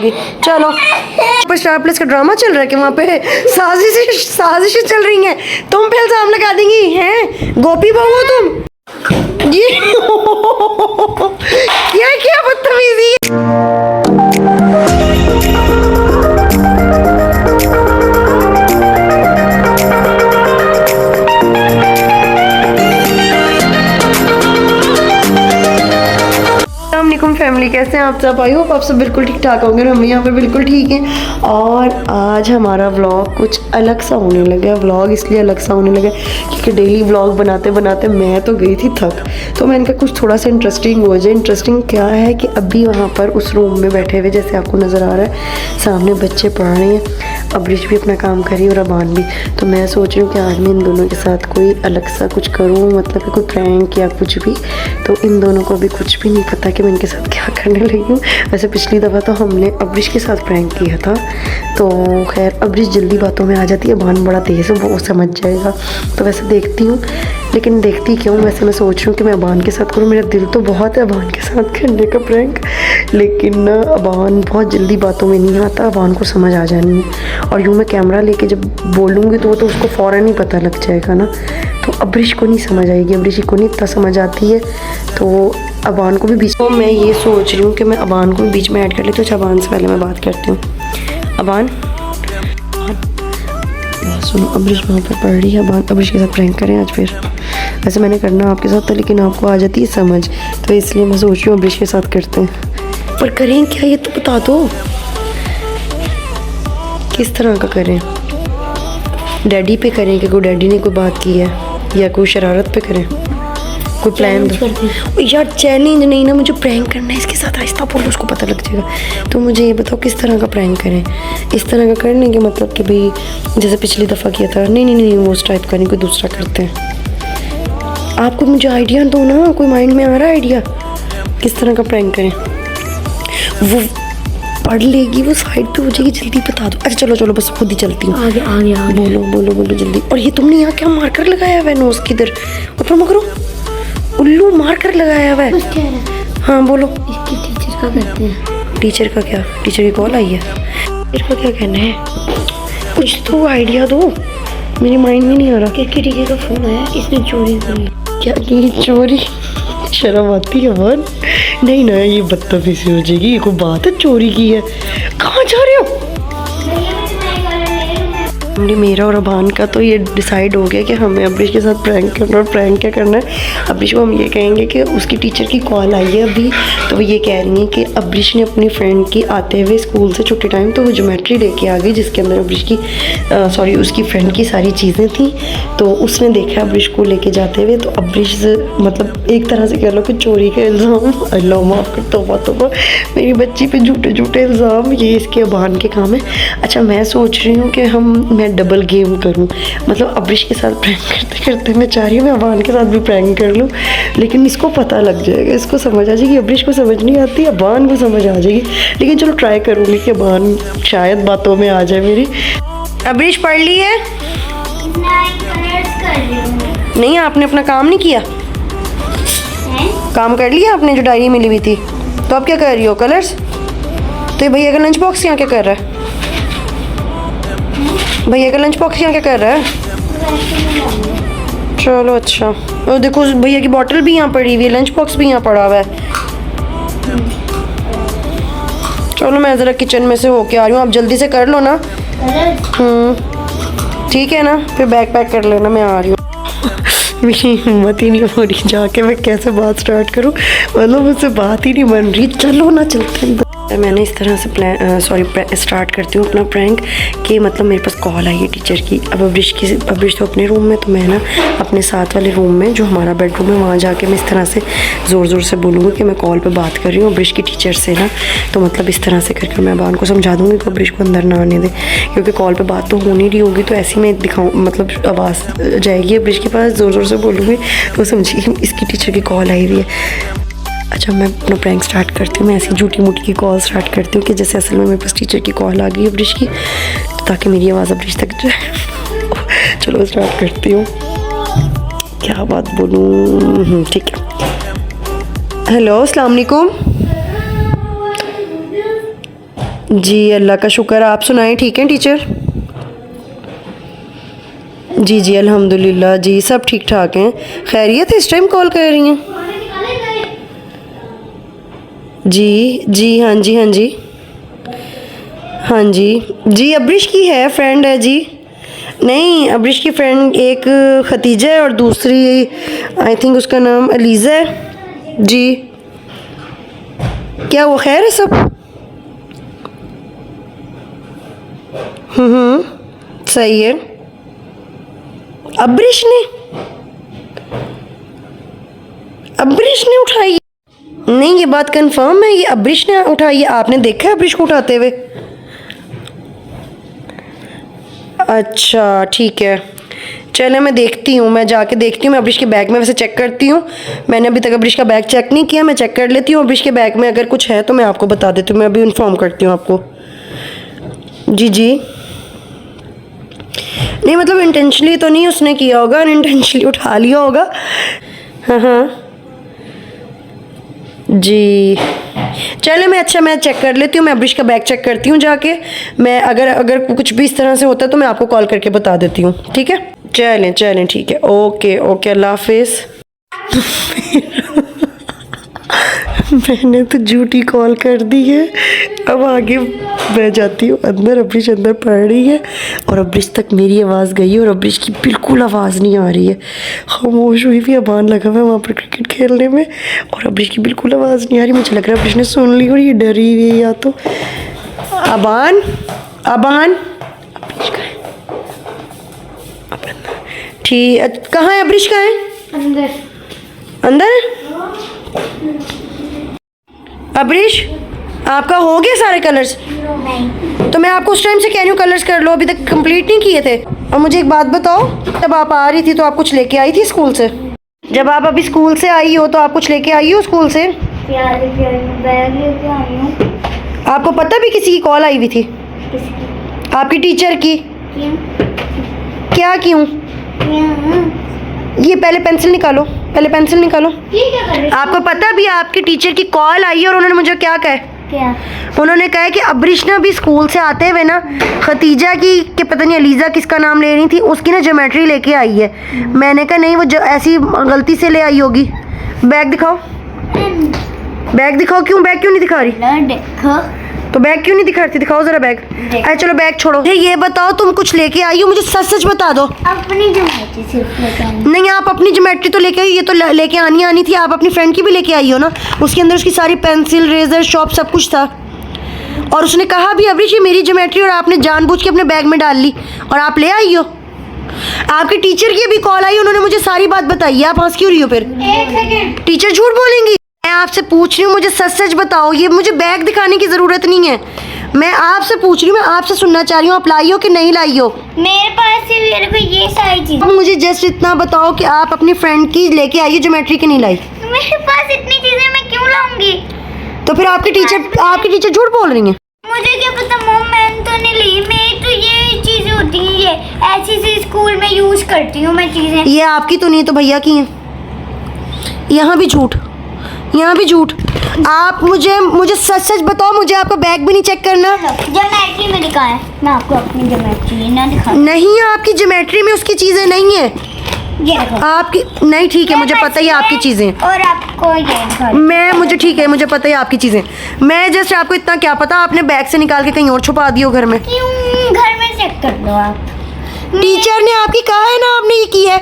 होगी। चलो पर स्टार प्लस का ड्रामा चल रहा है कि वहाँ पे साजिशें चल रही हैं। तुम पे इल्जाम लगा देंगी हैं, गोपी बहू हो तुम। ये क्या बदतमीजी है। फैमिली कैसे हैं आप सब? आई होप आप सब बिल्कुल ठीक ठाक होंगे और हम यहाँ पे बिल्कुल ठीक हैं। और आज हमारा व्लॉग कुछ अलग सा होने लगा। व्लॉग इसलिए अलग सा होने लगा क्योंकि डेली व्लॉग बनाते बनाते मैं तो गई थी थक, तो मैंने कहा कुछ थोड़ा सा इंटरेस्टिंग हो जाए। इंटरेस्टिंग क्या है कि अभी वहाँ पर उस रूम में बैठे हुए जैसे आपको नज़र आ रहा है सामने बच्चे पढ़ रहे हैं, अब्रिश भी अपना काम कर रही है और अबान भी। तो मैं सोच रही हूँ कि आज मैं इन दोनों के साथ कोई अलग सा कुछ करूँ, मतलब कि कोई प्रैंक या कुछ भी। तो इन दोनों को भी कुछ भी नहीं पता कि मैं इनके साथ क्या करने लगी हूँ। वैसे पिछली दफ़ा तो हमने अब्रिश के साथ प्रैंक किया था, तो खैर अब्रिश जल्दी बातों में आ जाती है, अबान बड़ा तेज़ है, वो समझ जाएगा। तो वैसे देखती हूँ, लेकिन देखती क्यों, वैसे मैं सोच रही हूँ कि मैं अबान के साथ करूँ। मेरा दिल तो बहुत है अबान के साथ करने का प्रैंक, लेकिन अबान बहुत जल्दी बातों में नहीं आता, अबान को समझ आ जानी है। और यूँ मैं कैमरा लेके जब बोलूँगी तो वो तो उसको फ़ौरन ही पता लग जाएगा ना, तो अब्रिश को नहीं समझ आएगी, अब्रिश को नहीं इतना समझ आती है, तो अबान को भी बीच। तो मैं ये सोच रही हूँ कि मैं अबान को भी बीच में ऐड कर लेती हूँ। अच्छा अबान से पहले मैं बात करती हूँ। अबान सुनो, अब्रिश वहाँ पर पढ़ रही है, अबान अब्रिश के साथ प्रैंक करें आज फिर। वैसे मैंने करना आपके साथ था, लेकिन आपको आ जाती है समझ, तो इसलिए मैं सोच रही हूँ अब्रिश के साथ करते हैं। पर करें क्या ये तो बता दो, किस तरह का करें? डैडी पे करें कि कोई डैडी ने कोई बात की है, या कोई शरारत पे करें? कोई प्लान दो यार। चैलेंज नहीं ना, मुझे प्रैंक करना है इसके साथ। आहिस्ता बोलो, उसको पता लग जाएगा। तो मुझे ये बताओ किस तरह का प्रैंक करें? इस तरह का करने के मतलब कि भाई जैसे पिछली दफ़ा किया था? नहीं वो उस टाइप का नहीं, कोई दूसरा करते हैं। आपको मुझे आइडिया दो ना, कोई माइंड में आ रहा है आइडिया किस तरह का प्रैंक करें? वो पढ़ लेगी, वो साइड पे हो जाएगी, जल्दी बता दो। अच्छा चलो बस खुद ही चलती हूँ। आगे बोलो जल्दी। और ये तुमने यहाँ क्या मार्कर लगाया हुआ है नोज की इधर? ऊपर करो, उल्लू मार्कर लगाया हुआ है। हाँ बोलो। इसकी टीचर का कहते हैं। टीचर का क्या? टीचर की कॉल आई है? टीचर का क्या कहना है? कुछ तो आइडिया दो, मेरी माइंड में नहीं आ रहा। किसके टीचर का फोन आया, इसने चोरी करी। क्या की चोरी? शर्म आती है वन? नहीं ना, ये बदतमीजी हो जाएगी। ये कोई बात है चोरी की है? कहाँ जा रहे हो? मेरा और अबान का तो ये डिसाइड हो गया कि हमें अब्रिश के साथ प्रैंक करना। और प्रैंक क्या करना है, अब्रिश को हम ये कहेंगे कि उसकी टीचर की कॉल आई है अभी, तो वो ये कह रही है कि अब्रिश ने अपनी फ्रेंड की आते हुए स्कूल से छुट्टी टाइम तो वो ज्योमेट्री लेके आ गई, जिसके अंदर अब्रिश की उसकी फ्रेंड की सारी चीज़ें थी। तो उसने देखा अब्रिश को लेके जाते हुए, तो अब्रिश मतलब एक तरह से कह लो कि चोरी का इल्ज़ाम। अल्लाह माफ़ कर, तौबा मेरी बच्ची पे झूठे इल्ज़ाम, ये इसके अबान के काम है। अच्छा मैं सोच रही हूँ कि मैं डबल गेम करूं, मतलब अब्रिश के साथ प्रैंक करते करते मैं चाह रही हूँ मैं अबान के साथ भी प्रैंक कर लूं, लेकिन इसको पता लग जाएगा, इसको समझ आ जाएगी। अब्रिश को समझ नहीं आती, अबान को समझ आ जाएगी, लेकिन चलो ट्राई करूँगी कि अबान शायद बातों में आ जाए मेरी। अब्रिश पढ़ ली है? नहीं, आपने अपना काम नहीं किया? काम कर लिया आपने जो डायरी मिली हुई थी? तो अब क्या कर रही हो? कलर्स? तो भैया का लंच बॉक्स यहाँ क्या कर रहा है? भैया का लंच बॉक्स यहाँ क्या कर रहा है? चलो अच्छा, और देखो भैया की बोतल भी यहाँ पड़ी हुई है, लंच बॉक्स भी यहाँ पड़ा हुआ है। चलो मैं ज़रा किचन में से होके आ रही हूँ, आप जल्दी से कर लो ना। ठीक है ना, फिर बैग पैक कर लेना, मैं आ रही हूँ। मेरी हिम्मत ही नहीं हो रही, जाके मैं कैसे बात स्टार्ट करूँ, मतलब मुझसे बात ही नहीं बन रही। चलो ना चलते हैं। मैंने इस तरह से स्टार्ट करती हूँ अपना प्रैंक कि मतलब मेरे पास कॉल आई है टीचर की। अब अब्रिश तो अपने रूम में, तो मैं ना अपने साथ वाले रूम में जो हमारा बेडरूम है वहाँ जाके मैं इस तरह से ज़ोर से बोलूँगी कि मैं कॉल पे बात कर रही हूँ अब्रिश की टीचर से ना। तो मतलब इस तरह से करके मैं अबान को समझा दूँगी कि अब्रिश को अंदर ना आने दे, क्योंकि कॉल पर बात तो हो नहीं रही होगी, तो ऐसे में दिखाऊँ मतलब आवाज़ जाएगी अब्रिश के पास, ज़ोर से बोलूँगी तो समझिए इसकी टीचर की कॉल आई हुई है। अच्छा मैं अपना प्रैंक स्टार्ट करती हूँ, मैं ऐसी झूठी मूठी की कॉल स्टार्ट करती हूँ कि जैसे असल में मेरे पास टीचर की कॉल आ गई अब्रिश की, ताकि मेरी आवाज़ अब्रिश तक जाए। चलो स्टार्ट करती हूँ, क्या बात बोलूँ? ठीक है। हेलो अस्सलाम वालेकुम। जी अल्लाह का शुक्र, आप सुनाएं, ठीक हैं टीचर? जी जी अल्हम्दुलिल्लाह जी, सब ठीक ठाक हैं। खैरियत है? इस टाइम कॉल कर रही हैं? जी जी हाँ जी हाँ जी हाँ जी अब्रिश की है, फ्रेंड है जी। नहीं, अब्रिश की फ्रेंड एक खतीजा है और दूसरी आई थिंक उसका नाम अलीज़ा है जी। क्या वो खैर है सब? सही है। अब्रिश ने उठाई? नहीं, ये बात कंफर्म है, ये अब्रिश ने उठाई है? आपने देखा है अब्रिश को उठाते हुए? अच्छा ठीक है, चले मैं देखती हूँ, मैं जाके देखती हूँ, मैं अब्रिश के बैग में वैसे चेक करती हूँ। मैंने अभी तक अब्रिश का बैग चेक नहीं किया, मैं चेक कर लेती हूँ अब्रिश के बैग में, अगर कुछ है तो मैं आपको बता देती हूँ, मैं अभी इन्फॉर्म करती हूँ आपको। जी जी नहीं, मतलब इंटेंशनली तो नहीं उसने किया होगा, अनइंटेंशनली उठा लिया होगा। हाँ हाँ जी चले मैं चेक कर लेती हूँ, मैं अब्रिश का बैग चेक करती हूँ जाके। मैं अगर कुछ भी इस तरह से होता है तो मैं आपको कॉल करके बता देती हूँ, ठीक है? चलें ठीक है, ओके ओके, अल्लाह हाफिज़। मैंने तो झूठी कॉल कर दी है, अब आगे मैं जाती हूँ अंदर, अब्रिश अंदर पढ़ रही है और अब्रिश तक मेरी आवाज़ गई है और अब्रिश की बिल्कुल आवाज़ नहीं आ रही है। खामोश हुई भी, अबान लगा हुआ है वहाँ पर क्रिकेट खेलने में और अब्रिश की बिल्कुल आवाज़ नहीं आ रही। मुझे लग रहा है अब्रिश ने सुन ली और ये डरी हुई है या तो। अबान अब्रिश कहाँ है? ठीक, कहाँ है अब्रिश? कहाँ है? अंदर अब्रिश आपका हो गया सारे कलर्स? नहीं। तो मैं आपको उस टाइम से कह रही हूँ कलर्स कर लो, अभी तक कंप्लीट नहीं किए थे। और मुझे एक बात बताओ, जब आप आ रही थी तो आप कुछ लेके आई थी स्कूल से? जब आप अभी स्कूल से आई हो तो आप कुछ लेके आई हो स्कूल से? बैग लेके आई हूँ। आपको पता भी किसी की कॉल आई हुई थी? किसकी? आपकी टीचर की। क्यों? क्या क्यों? ये पहले पेंसिल निकालो, ये क्या कर रही? आपको पता भी आपकी टीचर की कॉल आई है और उन्होंने मुझे क्या कहा? क्या? उन्होंने कहा कि अब्रिश ना भी स्कूल से आते हुए ना खतीजा की कि पता नहीं अलीज़ा किसका नाम ले रही थी, उसकी ना ज्योमेट्री लेके आई है। मैंने कहा नहीं, वो ऐसी गलती से ले आई होगी। बैग दिखाओ, क्यों बैग क्यों नहीं दिखा रही? ना देखो। तो बैग क्यों नहीं दिखाती? दिखाओ जरा बैग। अरे चलो बैग छोड़ो, ये बताओ तुम कुछ लेके आई हो? मुझे सच सच बता दो। अपनी ज्योमेट्री सिर्फ लेके आई। नहीं, आप अपनी ज्योमेट्री तो लेके आई, ये तो लेके आनी थी। आप अपनी फ्रेंड की भी लेके आई हो ना, उसके अंदर उसकी सारी पेंसिल, रेजर, शॉप सब कुछ था। और उसने कहा भी अब्रिश ये मेरी ज्योमेट्री, और आपने जानबूझ के अपने बैग में डाल ली और आप ले आई हो। आपके टीचर की भी कॉल आई, उन्होंने मुझे सारी बात बताई है। आप हंस क्यों रही हो फिर? एक सेकंड। टीचर झूठ बोलेंगी? मैं आपसे पूछ रही हूँ, मुझे सच सच बताओ, ये मुझे बैग दिखाने की ज़रूरत नहीं है। मैं आपसे पूछ रही हूँ, मैं आपसे सुनना चाह रही हूँ, आप लाई हो कि नहीं लाई हो? मेरे पास से मेरे को ये सारी चीज। अब मुझे जस्ट इतना बताओ कि आप अपनी फ्रेंड की लेके आई हो ज्योमेट्री की नहीं लाई? मेरे पास इतनी चीजें मैं क्यों लाऊंगी? तो फिर आपकी टीचर झूठ बोल रही हैं। मुझे क्या पता मॉम, मैंने तो नहीं ली। मेरी तो ये चीजें होती हैं, ये ऐसी सी स्कूल में यूज करती हूँ मैं चीजें। ये आपकी तो नहीं, तो भैया की हैं। यहाँ भी झूठ। आप मुझे सच बताओ, मुझे आपका बैग भी नहीं चेक करना? ज्योमेट्री में दिखा है, मैं आपको अपनी ज्योमेट्री ना दिखा। नहीं, आपकी ज्योमेट्री में उसकी चीज़ें नहीं है। ये देखो आपकी नहीं, ठीक है, मुझे पता ही आपकी चीज़ें। और आपको ये दिखा। मुझे ठीक है, मुझे पता है आपकी चीज़ें। मैं जस्ट आपको इतना क्या पता आपने बैग से निकाल के कहीं और छुपा दियो घर में? क्यों? घर में चेक कर लो आप। टीचर ने आपकी कहा है ना आपने ये की है।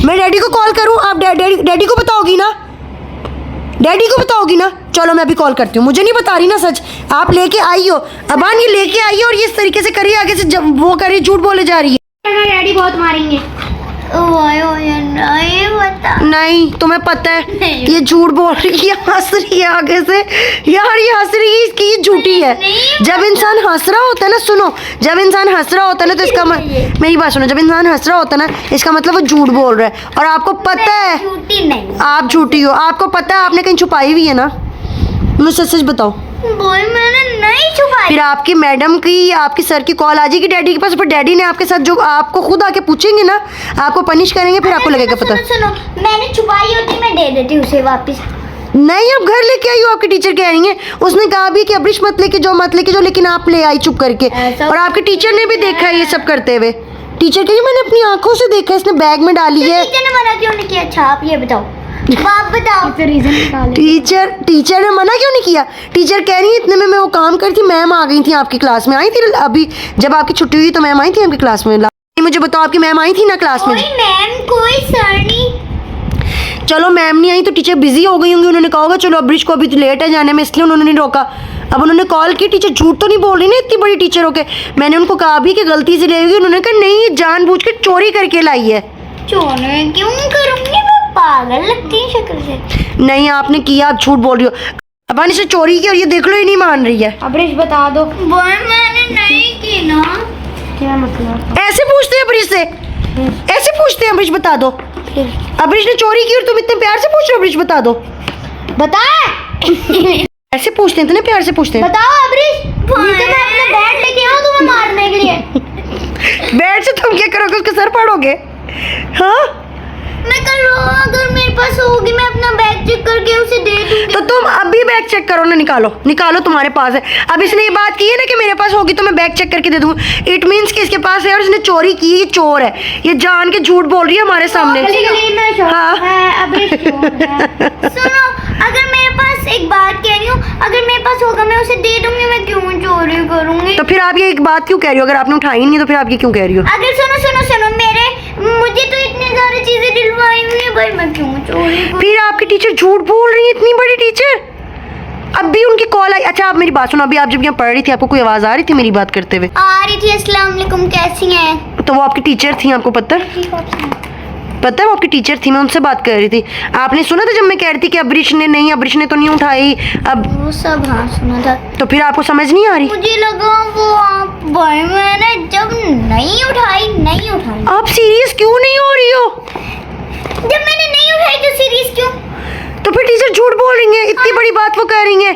मैं डैडी को कॉल करूं? आप डैडी को बताओगी ना? चलो मैं अभी कॉल करती हूँ। मुझे नहीं बता रही ना सच, आप लेके आई हो। अबान ये लेके आई है और ये इस तरीके से करिए, आगे से जब वो करिए, झूठ बोले जा रही है। डैडी बहुत मारेंगे। नहीं बता। नहीं, तुम्हें पता है नहीं। ये झूठ बोल रही है, हंस रही है आगे से। यार ये हंस रही है, इसकी ये झूठी है। जब इंसान हंस रहा होता है ना, सुनो, जब इंसान हंस रहा होता है ना तो इसका मेरी बात सुनो, जब इंसान हंस रहा होता है ना इसका मतलब वो झूठ बोल रहा है। और आपको पता है झूठी नहीं, आप झूठी हो। आपको पता है आपने कहीं छुपाई हुई है ना? मुझे सच बताओ। बोल मैंने नहीं छुपाई। फिर आपकी मैडम की या आपकी सर की कॉल आ जाएगी डैडी के पास, फिर डैडी ने आपके साथ जो आपको खुद आके पूछेंगे ना, आपको पनिश करेंगे, फिर आपको लगेगा पता। सुनो, मैंने छुपाई होती मैं दे देती उसे वापस। नहीं, अब घर लेके आई हो, आपकी टीचर कह रही है। उसने कहा भी कि अब्रिश मत लेके जाओ, लेकिन आप ले आई चुप करके। ऐसा और आपके टीचर ने भी देखा है ये सब करते हुए। टीचर कह रही मैंने अपनी आंखों से देखा, इसने बैग में डाली है। टीचर ने मना क्यों नहीं किया? अच्छा आप ये बताओ, आप बताओ रीजन निकालो। टीचर ने मना क्यों नहीं किया? टीचर कह रही है इतने में मैं वो काम करती, मैम आ गई थी आपकी क्लास में, आई थी अभी जब आपकी छुट्टी हुई तो मैम आई थी आपकी क्लास में। मुझे बताओ, आपकी मैम आई थी ना क्लास में? कोई मैम कोई सर नहीं। चलो मैम नहीं आई तो टीचर बिजी हो गई होंगी, उन्होंने कहा होगा चलो अब्रिश को अभी तो लेट है जाने में, इसलिए उन्होंने नहीं रोका। अब उन्होंने कॉल की, टीचर झूठ तो नहीं बोल रही ना इतनी बड़ी टीचर होके। मैंने उनको कहा भी कि गलती से ले गई, उन्होंने कहा नहीं ये जानबूझ के चोरी करके लाई है। चोरी क्यों करूंगी मैं? पागल लगती है शक्ल से। नहीं आपने किया, आप झूठ बोल रही हो। अब से चोरी की और ये देख लो ही नहीं मान रही है। अब्रिश बता दो। मैंने नहीं की ना। क्या मतलब? ऐसे पूछते हैं अब्रिश से, ऐसे पूछते हैं अब्रिश बता दो। अब्रिश ने चोरी की और तुम इतने प्यार से पूछ रहे हो अब्रिश बता दो। बता। ऐसे पूछते हैं, इतने प्यार से पूछते हैं। बताओ अब्रिश। नहीं तो मैं अपना बैट लेके आऊं तुम्हें मारने के लिए। बैट से तुम क्या करोगे? उसके सर फाड़ोगे? हाँ मैं कल अगर मेरे पास होगी मैं अपना बैग चेक करके उसे दे दूंगी। तो तुम अभी बैग चेक करो ना, निकालो तुम्हारे पास है। अब इसने ये बात की है ना कि मेरे पास होगी तो मैं बैग चेक करके दे दूंगी। इट मीन्स कि इसके पास है और इसने चोरी की, ये चोर है, ये जान के झूठ बोल रही है हमारे सामने। हाँ। सुनो, अगर मेरे पास एक बात कह रही हूँ, अगर मेरे पास होगा मैं उसे दे दूंगी, मैं क्यों चोरी करूंगी? तो फिर आप ये एक बात क्यों कह रही हो? अगर आपने उठाई नहीं तो फिर आप ये क्यों कह रही हो? अगर सुनो मुझे तो इतनी सारी चीजें दिलवाई हुई है भाई, मैं क्यों चोरी करूं? फिर आपकी टीचर झूठ बोल रही है, इतनी बड़ी टीचर। अब भी उनकी कॉल आई। अच्छा आप मेरी बात सुनो, अभी आप जब यहाँ पढ़ रही थी आपको कोई आवाज आ रही थी मेरी बात करते हुए? आ रही थी। अस्सलाम वालेकुम, कैसी हैं? तो वो आपकी टीचर थी, आपको पता है वो आपकी टीचर थी, मैं उनसे बात कर रही थी। आपने सुना था जब मैं कह रही थी कि अब्रिश ने तो नहीं उठाई? अब वो सब हाँ सुना था। तो फिर आपको समझ नहीं आ रही? मुझे लगा वो आप भाई, मैंने जब नहीं उठाई। आप सीरियस क्यों नहीं हो रही हो? जब मैंने नहीं उठाई तो सीरियस क्यों? तो फिर टीचर झूठ बोल रही है, इतनी बड़ी बात वो कह रही है।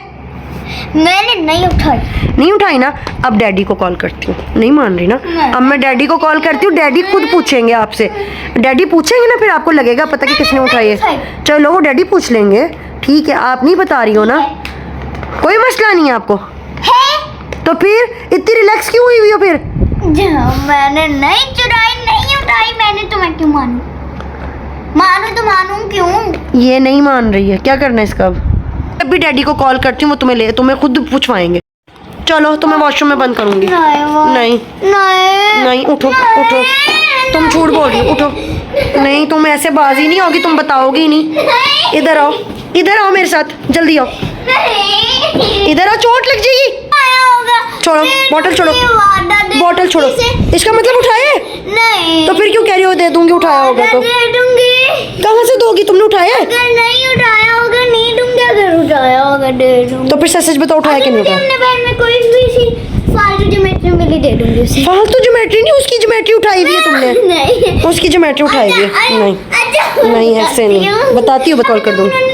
मैंने नहीं उठाई ना। अब डैडी को कॉल करती हूँ, नहीं मान रही ना। अब मैं डैडी को कॉल करती हूँ, डैडी खुद पूछेंगे आपसे। डैडी पूछेंगे ना, फिर आपको लगेगा पता कि किसने उठाई है। चलो वो डैडी पूछ लेंगे, ठीक है। आप नहीं बता रही हो ना, कोई मसला नहीं है आपको है? तो फिर इतनी रिलैक्स क्यों हुई हो फिर? जब मैंने नहीं उठाई मैंने तो मैं क्यों मानूं क्यों? ये नहीं मान रही है, क्या करना है इसका? अब भी डैडी को कॉल करती हूँ, वो तुम्हें खुद पूछवाएंगे। चलो तो मैं वॉशरूम में बंद करूंगी। नहीं उठो। तुम झूठ बोल रही हो, उठो। नहीं तुम ऐसे बाजी नहीं होगी, तुम बताओगी नहीं। इधर आओ मेरे साथ, जल्दी आओ। इधर आओ, चोट लग जाएगी। छोड़ो बॉटल, छोड़ो। इसका मतलब उठाया? नहीं। तो फिर क्यों कह रही हो दे दूंगी? उठाया होगा तो दे दूंगी। कहाँ से दोगी? तुमने उठाया है? अगर नहीं उठाया होगा नहीं दूंगी, अगर उठाया होगा दे दूंगी। तो फिर सच बताओ, उठाया कि नहीं उठाया? अपने बैग में कोई भी सी फालतू ज्योमेट्री मिली दे दूंगी उसे। फालतू ज्योमेट्री नहीं, उसकी ज्योमेट्री उठाई हुई है तुमने। नहीं, उसकी ज्योमेट्री उठाई हुई है। नहीं ऐसे नहीं, बताती हूँ, कॉल कर दूंगी।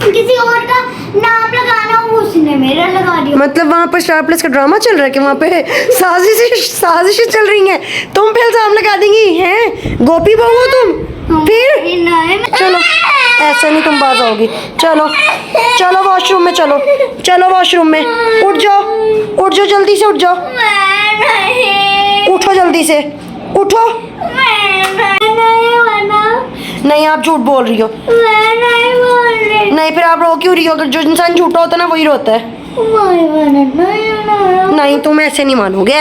किसी और का नाम लगाना हो, उसने मेरा लगा दिया। मतलब वहाँ पर स्टार प्लस का ड्रामा चल रहा है कि वहाँ पे साजिशें चल रही हैं, तुम पे इल्जाम लगा देंगी हैं? गोपी बहू हो तुम? फिर चलो, ऐसे नहीं तुम बाज आओगी। चलो वॉशरूम में, चलो वॉशरूम में। उठ जाओ जल्दी से, उठ जाओ। उठो जल्दी से, उठो। नहीं आप झूठ बोल रही हो। नहीं फिर आप रो क्यों रही हो? अगर जो इंसान झूठा होता है ना वही रोता है। नहीं तुम ऐसे नहीं मानोगे।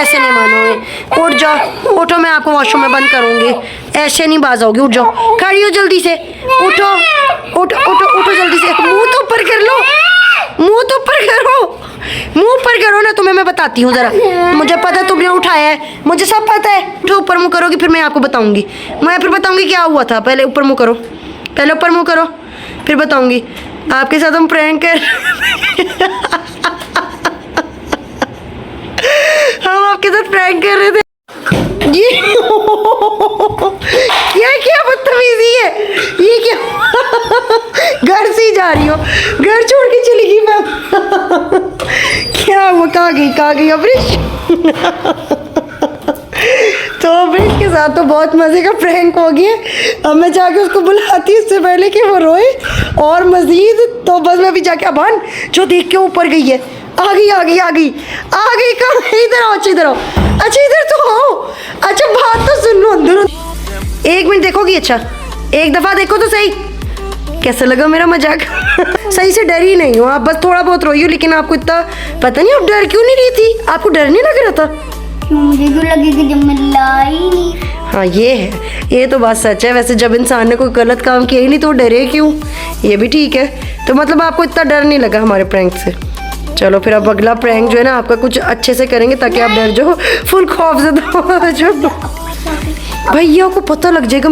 उठो, मैं आपको वॉशरूम में बंद करूंगी। ऐसे नहीं बाज आओगी, उठ जाओ, खड़ी हो जल्दी से, उठो जल्दी से। मुंह तो ऊपर कर लो, मुंह ऊपर करो ना। तुम्हें मैं बताती हूँ जरा, मुझे पता है तुमने उठाया है, मुझे सब पता है। उठो, ऊपर मुंह करोगी फिर मैं आपको बताऊंगी। मैं फिर बताऊंगी क्या हुआ था। पहले ऊपर मुंह करो, फिर बताऊंगी। आपके साथ हम प्रैंक कर हम आपके साथ प्रैंक कर रहे थे। ये क्या बदतमीजी है ये? क्या घर से ही जा रही हो? घर छोड़ के चली गई मैं। क्या वो कहाँ गई अब्रिश? तो अब्रिश के साथ तो बहुत मजे का प्रैंक हो गया। अब मैं जाके उसको बुलाती इससे पहले कि वो रोए और मजीद तो बस मैं भी जाके अबान जो देख के ऊपर गई है, आ गई आ गई आ गई आ गई। कहाँ? इधर आओ, अच्छा इधर आओ, अच्छा इधर तो आओ। अच्छा बात तो सुन लो, अंदर 1 मिनट देखोगी? अच्छा एक दफ़ा देखो तो सही, कैसा लगा मेरा मजाक? सही से डर ही नहीं हो आप, बस थोड़ा बहुत रोई हो, लेकिन आपको इतना पता नहीं आप डर क्यों नहीं रही थी? आपको डर नहीं लग रहा था? मुझे क्यों लगेगा जब मैं लाई नहीं। हाँ ये है, ये तो बात सच है। वैसे जब इंसान ने कोई गलत काम किया ही नहीं तो वो डरे क्यों? ये भी ठीक है। तो मतलब आपको इतना डर नहीं लगा हमारे प्रैंक से? चलो फिर अब अगला प्रैंक जो है ना आपका कुछ अच्छे से करेंगे ताकि आप डर जाओ, फुल खौफ से। भैया को पता लग जाएगा